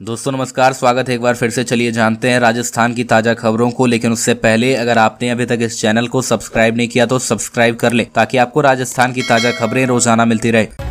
दोस्तों नमस्कार, स्वागत है एक बार फिर से। चलिए जानते हैं राजस्थान की ताजा खबरों को, लेकिन उससे पहले अगर आपने अभी तक इस चैनल को सब्सक्राइब नहीं किया तो सब्सक्राइब कर लें ताकि आपको राजस्थान की ताजा खबरें रोजाना मिलती रहे।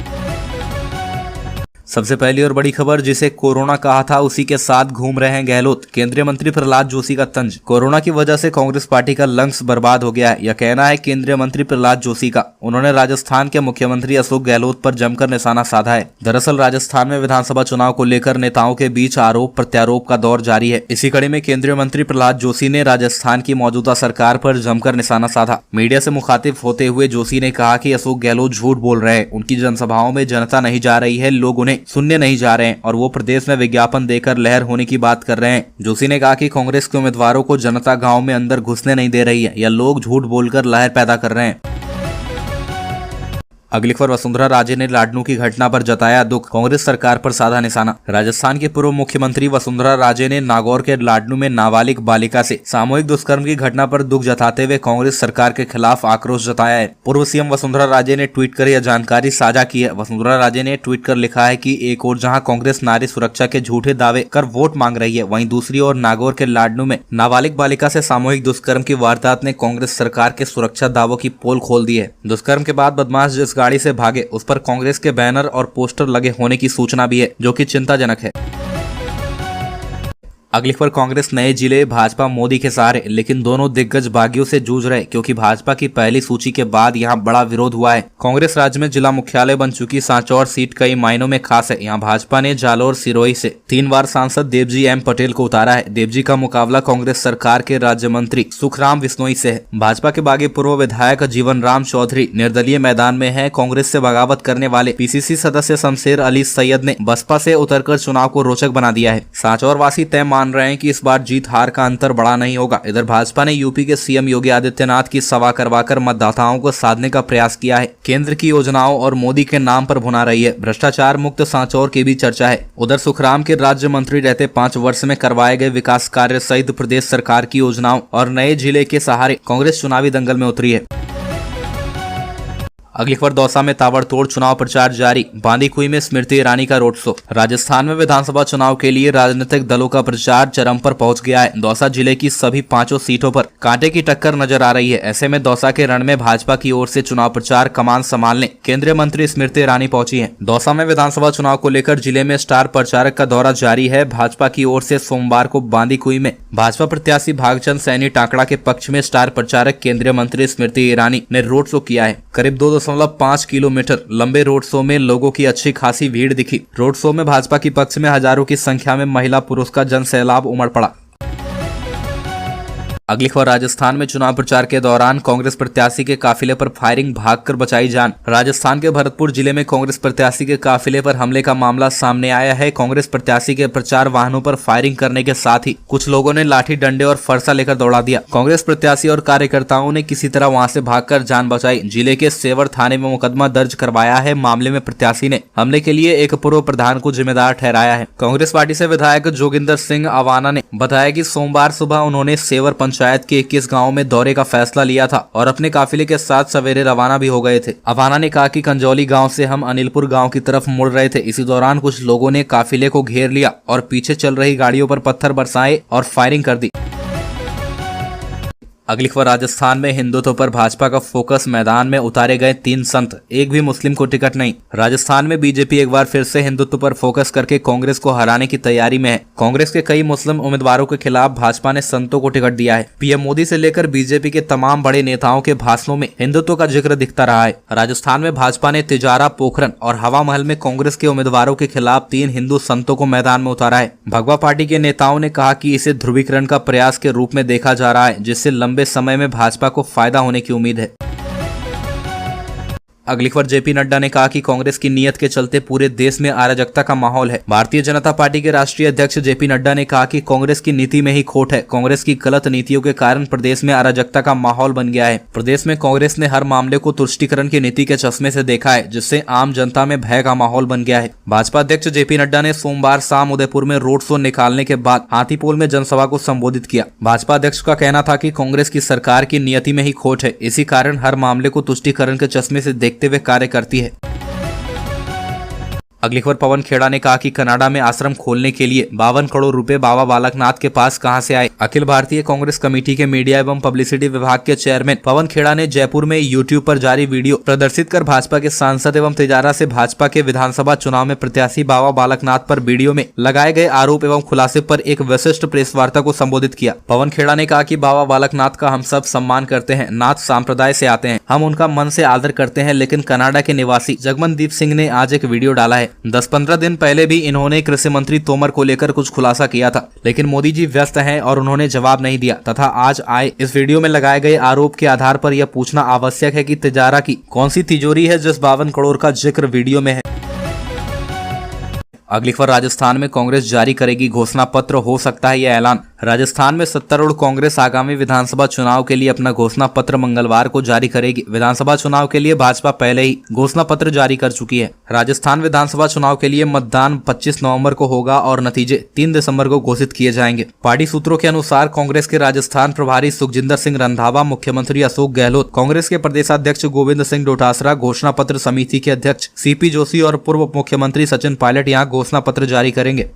सबसे पहली और बड़ी खबर, जिसे कोरोना कहा था उसी के साथ घूम रहे हैं गहलोत। केंद्रीय मंत्री प्रहलाद जोशी का तंज। कोरोना की वजह से कांग्रेस पार्टी का लंग्स बर्बाद हो गया है, यह कहना है केंद्रीय मंत्री प्रहलाद जोशी का। उन्होंने राजस्थान के मुख्यमंत्री अशोक गहलोत पर जमकर निशाना साधा है। दरअसल राजस्थान में विधानसभा चुनाव को लेकर नेताओं के बीच आरोप प्रत्यारोप का दौर जारी है। इसी कड़ी में केंद्रीय मंत्री प्रहलाद जोशी ने राजस्थान की मौजूदा सरकार पर जमकर निशाना साधा। मीडिया से मुखातिब होते हुए जोशी ने कहा कि अशोक गहलोत झूठ बोल रहे हैं, उनकी जनसभाओं में जनता नहीं जा रही है, लोग उन्हें सुनने नहीं जा रहे हैं और वो प्रदेश में विज्ञापन देकर लहर होने की बात कर रहे हैं। जोशी ने कहा कि कांग्रेस के उम्मीदवारों को जनता गांव में अंदर घुसने नहीं दे रही है या लोग झूठ बोलकर लहर पैदा कर रहे हैं। अगली खबर, वसुंधरा राजे ने लाडनू की घटना पर जताया दुख, कांग्रेस सरकार पर साधा निशाना। राजस्थान की पूर्व मुख्यमंत्री वसुंधरा राजे ने नागौर के लाडनू में नाबालिग बालिका से सामूहिक दुष्कर्म की घटना पर दुख जताते हुए कांग्रेस सरकार के खिलाफ आक्रोश जताया है। पूर्व सीएम वसुंधरा राजे ने ट्वीट कर यह जानकारी साझा की है। वसुंधरा राजे ने ट्वीट कर लिखा है कि एक ओर जहां कांग्रेस नारी सुरक्षा के झूठे दावे कर वोट मांग रही है, वहीं दूसरी ओर नागौर के लाडनू में नाबालिग बालिका से सामूहिक दुष्कर्म की वारदात ने कांग्रेस सरकार के सुरक्षा दावों की पोल खोल दी है। दुष्कर्म के बाद बदमाश जिस गाड़ी से भागे उस पर कांग्रेस के बैनर और पोस्टर लगे होने की सूचना भी है, जो कि चिंताजनक है। अगली खबर, कांग्रेस नए जिले, भाजपा मोदी के सहारे, लेकिन दोनों दिग्गज बागियों से जूझ रहे क्योंकि भाजपा की पहली सूची के बाद यहां बड़ा विरोध हुआ है। कांग्रेस राज्य में जिला मुख्यालय बन चुकी सांचौर सीट कई मायनों में खास है। यहां भाजपा ने जालोर सिरोही से 3 बार सांसद देवजी एम पटेल को उतारा है। देवजी का मुकाबला कांग्रेस सरकार के राज्य मंत्री सुखराम बिश्नोई से है। भाजपा के बागी पूर्व विधायक जीवन राम चौधरी निर्दलीय मैदान में है। कांग्रेस से बगावत करने वाले पीसीसी सदस्य शमशेर अली सैयद ने बसपा से उतरकर चुनाव को रोचक बना दिया है। सांचौर वासी तय मान रहे हैं कि इस बार जीत हार का अंतर बड़ा नहीं होगा। इधर भाजपा ने यूपी के सीएम योगी आदित्यनाथ की सभा करवाकर मतदाताओं को साधने का प्रयास किया है। केंद्र की योजनाओं और मोदी के नाम पर भुना रही है। भ्रष्टाचार मुक्त सांचौर की भी चर्चा है। उधर सुखराम के राज्य मंत्री रहते 5 वर्ष में करवाए गए विकास कार्य सहित प्रदेश सरकार की योजनाओं और नए जिले के सहारे कांग्रेस चुनावी दंगल में उतरी है। अगली खबर, दौसा में ताबड़तोड़ चुनाव प्रचार जारी, बांदीकुई में स्मृति ईरानी का रोड शो। राजस्थान में विधानसभा चुनाव के लिए राजनीतिक दलों का प्रचार चरम पर पहुंच गया है। दौसा जिले की सभी 5 सीटों पर कांटे की टक्कर नजर आ रही है। ऐसे में दौसा के रण में भाजपा की ओर से चुनाव प्रचार कमान संभालने केंद्रीय मंत्री स्मृति ईरानी पहुंची है। दौसा में विधानसभा चुनाव को लेकर जिले में स्टार प्रचारक का दौरा जारी है। भाजपा की ओर से सोमवार को बांदीकुई में भाजपा प्रत्याशी भागचंद सैनी टाकड़ा के पक्ष में स्टार प्रचारक केंद्रीय मंत्री स्मृति ईरानी ने रोड शो किया है। करीब 2.5 किलोमीटर लंबे रोड शो में लोगों की अच्छी खासी भीड़ दिखी। रोड शो में भाजपा के पक्ष में हजारों की संख्या में महिला पुरुष का जन सैलाब उमड़ पड़ा। अगली खबर, राजस्थान में चुनाव प्रचार के दौरान कांग्रेस प्रत्याशी के काफिले पर फायरिंग, भागकर बचाई जान। राजस्थान के भरतपुर जिले में कांग्रेस प्रत्याशी के काफिले पर हमले का मामला सामने आया है। कांग्रेस प्रत्याशी के प्रचार वाहनों पर फायरिंग करने के साथ ही कुछ लोगों ने लाठी डंडे और फरसा लेकर दौड़ा दिया। कांग्रेस प्रत्याशी और कार्यकर्ताओं ने किसी तरह वहां से भागकर जान बचाई। जिले के सेवर थाने में मुकदमा दर्ज करवाया है। मामले में प्रत्याशी ने हमले के लिए एक पूर्व प्रधान को जिम्मेदार ठहराया है। कांग्रेस पार्टी से विधायक जोगिंदर सिंह अवाना ने बताया कि सोमवार सुबह उन्होंने सेवर पंचायत के 21 गांवों में दौरे का फैसला लिया था और अपने काफिले के साथ सवेरे रवाना भी हो गए थे। अवाना ने कहा कि कंजौली गांव से हम अनिलपुर गांव की तरफ मुड़ रहे थे। इसी दौरान कुछ लोगों ने काफिले को घेर लिया और पीछे चल रही गाड़ियों पर पत्थर बरसाए और फायरिंग कर दी। अगली खबर, राजस्थान में हिंदुत्व पर भाजपा का फोकस, मैदान में उतारे गए 3 संत, एक भी मुस्लिम को टिकट नहीं। राजस्थान में बीजेपी एक बार फिर से हिंदुत्व पर फोकस करके कांग्रेस को हराने की तैयारी में है। कांग्रेस के कई मुस्लिम उम्मीदवारों के खिलाफ भाजपा ने संतों को टिकट दिया है। पीएम मोदी से लेकर बीजेपी के तमाम बड़े नेताओं के भाषणों में हिंदुत्व का जिक्र दिखता रहा है। राजस्थान में भाजपा ने तिजारा, पोखरन और हवा महल में कांग्रेस के उम्मीदवारों के खिलाफ 3 हिंदू संतों को मैदान में उतारा है। भगवा पार्टी के नेताओं ने कहा कि इसे ध्रुवीकरण का प्रयास के रूप में देखा जा रहा है, जिससे लंबे समय में भाजपा को फायदा होने की उम्मीद है। अगली खबर, जेपी नड्डा ने कहा कि कांग्रेस की नीयत के चलते पूरे देश में अराजकता का माहौल है। भारतीय जनता पार्टी के राष्ट्रीय अध्यक्ष जेपी नड्डा ने कहा कि कांग्रेस की नीति में ही खोट है। कांग्रेस की गलत नीतियों के कारण प्रदेश में अराजकता का माहौल बन गया है। प्रदेश में कांग्रेस ने हर मामले को तुष्टीकरण की नीति के चश्मे से देखा है, जिससे आम जनता में भय का माहौल बन गया है। भाजपा अध्यक्ष जेपी नड्डा ने सोमवार शाम उदयपुर में रोड शो निकालने के बाद हाथीपोल में जनसभा को संबोधित किया। भाजपा अध्यक्ष का कहना था कि कांग्रेस की सरकार की नीति में ही खोट है, इसी कारण हर मामले को तुष्टीकरण के चश्मे से देखते हुए कार्य करती है। अगली खबर, पवन खेड़ा ने कहा कि कनाडा में आश्रम खोलने के लिए 52 करोड़ रुपए बाबा बालकनाथ के पास कहां से आए। अखिल भारतीय कांग्रेस कमेटी के मीडिया एवं पब्लिसिटी विभाग के चेयरमैन पवन खेड़ा ने जयपुर में यूट्यूब पर जारी वीडियो प्रदर्शित कर भाजपा के सांसद एवं तिजारा से भाजपा के विधानसभा चुनाव में प्रत्याशी बाबा बालकनाथ पर वीडियो में लगाए गए आरोप एवं खुलासे पर एक विशिष्ट प्रेस वार्ता को संबोधित किया। पवन खेड़ा ने कहा कि बाबा बालकनाथ का हम सब सम्मान करते हैं, नाथ संप्रदाय से आते हैं, हम उनका मन से आदर करते हैं, लेकिन कनाडा के निवासी जगमनदीप सिंह ने आज एक वीडियो डाला है। 10-15 दिन पहले भी इन्होंने कृषि मंत्री तोमर को लेकर कुछ खुलासा किया था, लेकिन मोदी जी व्यस्त हैं और उन्होंने जवाब नहीं दिया तथा आज आए इस वीडियो में लगाए गए आरोप के आधार पर यह पूछना आवश्यक है कि तिजारा की कौन सी तिजोरी है जिस 52 करोड़ का जिक्र वीडियो में है। अगली खबर, राजस्थान में कांग्रेस जारी करेगी घोषणा पत्र, हो सकता है यह ऐलान। राजस्थान में सत्तारूढ़ कांग्रेस आगामी विधानसभा चुनाव के लिए अपना घोषणा पत्र मंगलवार को जारी करेगी। विधानसभा चुनाव के लिए भाजपा पहले ही घोषणा पत्र जारी कर चुकी है। राजस्थान विधानसभा चुनाव के लिए मतदान 25 नवंबर को होगा और नतीजे 3 दिसंबर को घोषित किए जाएंगे। पार्टी सूत्रों के अनुसार कांग्रेस के राजस्थान प्रभारी सुखजिंदर सिंह रंधावा, मुख्यमंत्री अशोक गहलोत, कांग्रेस के प्रदेशाध्यक्ष गोविंद सिंह डोटासरा, घोषणा पत्र समिति के अध्यक्ष सीपी जोशी और पूर्व मुख्यमंत्री सचिन पायलट यहाँ घोषणा पत्र जारी करेंगे।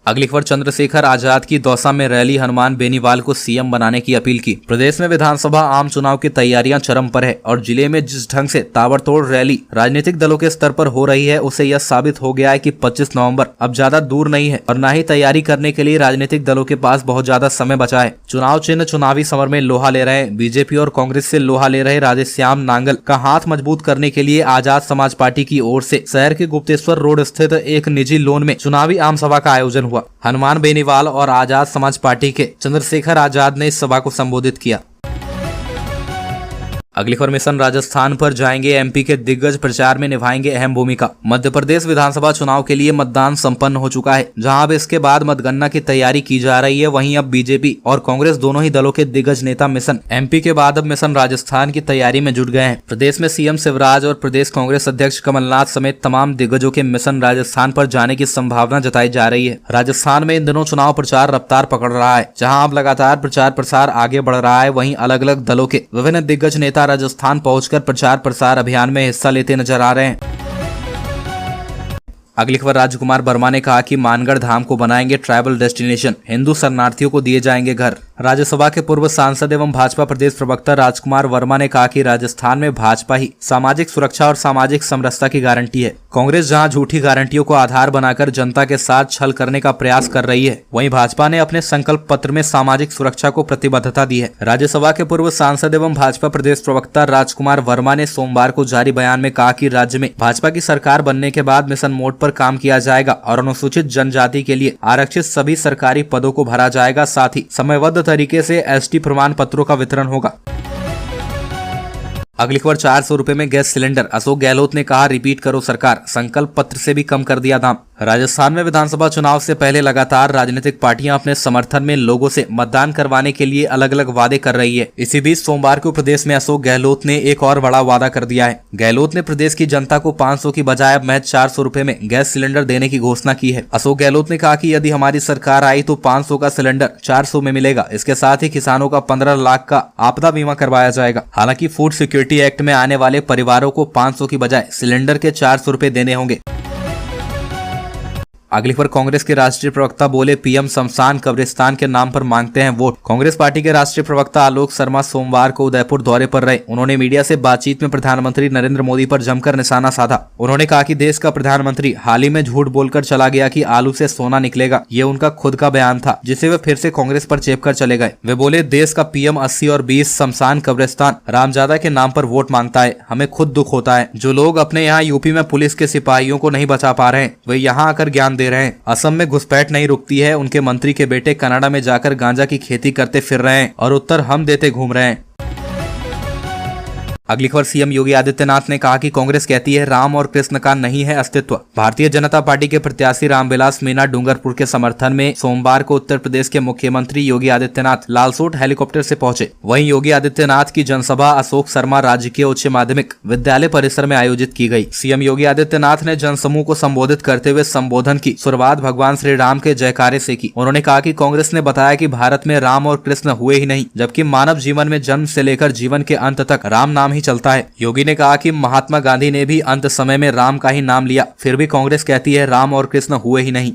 अगली खबर, चंद्रशेखर आजाद की दौसा में रैली, हनुमान बेनीवाल को सीएम बनाने की अपील की। प्रदेश में विधानसभा आम चुनाव की तैयारियां चरम पर है और जिले में जिस ढंग से ताबड़तोड़ रैली राजनीतिक दलों के स्तर पर हो रही है उससे यह साबित हो गया है कि 25 नवंबर अब ज्यादा दूर नहीं है और न ही तैयारी करने के लिए राजनीतिक दलों के पास बहुत ज्यादा समय बचा है। चुनाव चिन्ह चुनावी समर में लोहा ले रहे हैं। बीजेपी और कांग्रेस से लोहा ले रहे राधेश्याम नांगल का हाथ मजबूत करने के लिए आजाद समाज पार्टी की ओर से शहर के गुप्तेश्वर रोड स्थित एक निजी लोन में चुनावी आम सभा का आयोजन हुआ। हनुमान बेनीवाल और आजाद समाज पार्टी के चंद्रशेखर आजाद ने इस सभा को संबोधित किया। अगली खबर, मिशन राजस्थान पर जाएंगे, एमपी के दिग्गज प्रचार में निभाएंगे अहम भूमिका। मध्य प्रदेश विधानसभा चुनाव के लिए मतदान संपन्न हो चुका है, जहां अब इसके बाद मतगणना की तैयारी की जा रही है। वहीं अब बीजेपी और कांग्रेस दोनों ही दलों के दिग्गज नेता मिशन एमपी के बाद अब मिशन राजस्थान की तैयारी में जुट गए हैं। प्रदेश में सीएम शिवराज और प्रदेश कांग्रेस अध्यक्ष कमलनाथ समेत तमाम दिग्गजों के मिशन राजस्थान पर जाने की संभावना जताई जा रही है। राजस्थान में इन दिनों चुनाव प्रचार रफ्तार पकड़ रहा है, जहाँ अब लगातार प्रचार प्रसार आगे बढ़ रहा है। वहीं अलग अलग दलों के विभिन्न दिग्गज नेता राजस्थान पहुंचकर प्रचार प्रसार अभियान में हिस्सा लेते नजर आ रहे हैं। अगली खबर, राजकुमार वर्मा ने कहा कि मानगढ़ धाम को बनाएंगे ट्राइबल डेस्टिनेशन, हिंदू शरणार्थियों को दिए जाएंगे घर। राज्यसभा के पूर्व सांसद एवं भाजपा प्रदेश प्रवक्ता राजकुमार वर्मा ने कहा कि राजस्थान में भाजपा ही सामाजिक सुरक्षा और सामाजिक समरसता की गारंटी है। कांग्रेस जहां झूठी गारंटियों को आधार बनाकर जनता के साथ छल करने का प्रयास कर रही है, वहीं भाजपा ने अपने संकल्प पत्र में सामाजिक सुरक्षा को प्रतिबद्धता दी है। राज्यसभा के पूर्व सांसद एवं भाजपा प्रदेश प्रवक्ता राजकुमार वर्मा ने सोमवार को जारी बयान में कहा कि राज्य में भाजपा की सरकार बनने के बाद मिशन मोड पर काम किया जाएगा और अनुसूचित जनजाति के लिए आरक्षित सभी सरकारी पदों को भरा जाएगा। साथ ही समयबद्ध तरीके से एसटी प्रमाण पत्रों का वितरण होगा। अगली खबर, 400 रुपए में गैस सिलेंडर, अशोक गहलोत ने कहा रिपीट करो सरकार, संकल्प पत्र से भी कम कर दिया दाम। राजस्थान में विधानसभा चुनाव से पहले लगातार राजनीतिक पार्टियां अपने समर्थन में लोगों से मतदान करवाने के लिए अलग अलग वादे कर रही है। इसी बीच सोमवार को प्रदेश में अशोक गहलोत ने एक और बड़ा वादा कर दिया है। गहलोत ने प्रदेश की जनता को 500 की बजाय अब महज 400 रुपए में गैस सिलेंडर देने की घोषणा की है। अशोक गहलोत ने कहा कि यदि हमारी सरकार आई तो 500 का सिलेंडर 400 में मिलेगा। इसके साथ ही किसानों का 15 लाख का आपदा बीमा करवाया जाएगा। हालांकि फूड सिक्योरिटी एक्ट में आने वाले परिवारों को 500 की बजाय सिलेंडर के 400 रुपए देने होंगे। अगली खबर, कांग्रेस के राष्ट्रीय प्रवक्ता बोले पीएम शमशान कब्रिस्तान के नाम पर मांगते हैं वोट। कांग्रेस पार्टी के राष्ट्रीय प्रवक्ता आलोक शर्मा सोमवार को उदयपुर दौरे पर रहे। उन्होंने मीडिया से बातचीत में प्रधानमंत्री नरेंद्र मोदी पर जमकर निशाना साधा। उन्होंने कहा कि देश का प्रधानमंत्री हाल ही में झूठ बोलकर चला गया कि आलू से सोना निकलेगा। ये उनका खुद का बयान था जिसे वे फिर से कांग्रेस पर चेपकर चले गए। वे बोले देश का पीएम 80 और 20 शमशान कब्रिस्तान रामजादा के नाम पर वोट मांगता है। हमें खुद दुख होता है। जो लोग अपने यहाँ यूपी में पुलिस के सिपाहियों को नहीं बचा पा रहे हैं, वे यहाँ आकर ज्ञान दे रहे हैं। असम में घुसपैठ नहीं रुकती है। उनके मंत्री के बेटे कनाडा में जाकर गांजा की खेती करते फिर रहे हैं और उत्तर हम देते घूम रहे हैं। अगली खबर, सीएम योगी आदित्यनाथ ने कहा कि कांग्रेस कहती है राम और कृष्ण का नहीं है अस्तित्व। भारतीय जनता पार्टी के प्रत्याशी रामविलास मीणा डूंगरपुर के समर्थन में सोमवार को उत्तर प्रदेश के मुख्यमंत्री योगी आदित्यनाथ लालसोट हेलीकॉप्टर से पहुंचे। वहीं योगी आदित्यनाथ की जनसभा अशोक शर्मा राजकीय उच्च माध्यमिक विद्यालय परिसर में आयोजित की गई। सीएम योगी आदित्यनाथ ने जनसमूह को संबोधित करते हुए संबोधन की शुरुआत भगवान श्री राम के जयकारे से की। उन्होंने कहा कि कांग्रेस ने बताया कि भारत में राम और कृष्ण हुए ही नहीं, जबकि मानव जीवन में जन्म से लेकर जीवन के अंत तक राम नाम ही नहीं चलता है। योगी ने कहा कि महात्मा गांधी ने भी अंत समय में राम का ही नाम लिया, फिर भी कांग्रेस कहती है राम और कृष्ण हुए ही नहीं।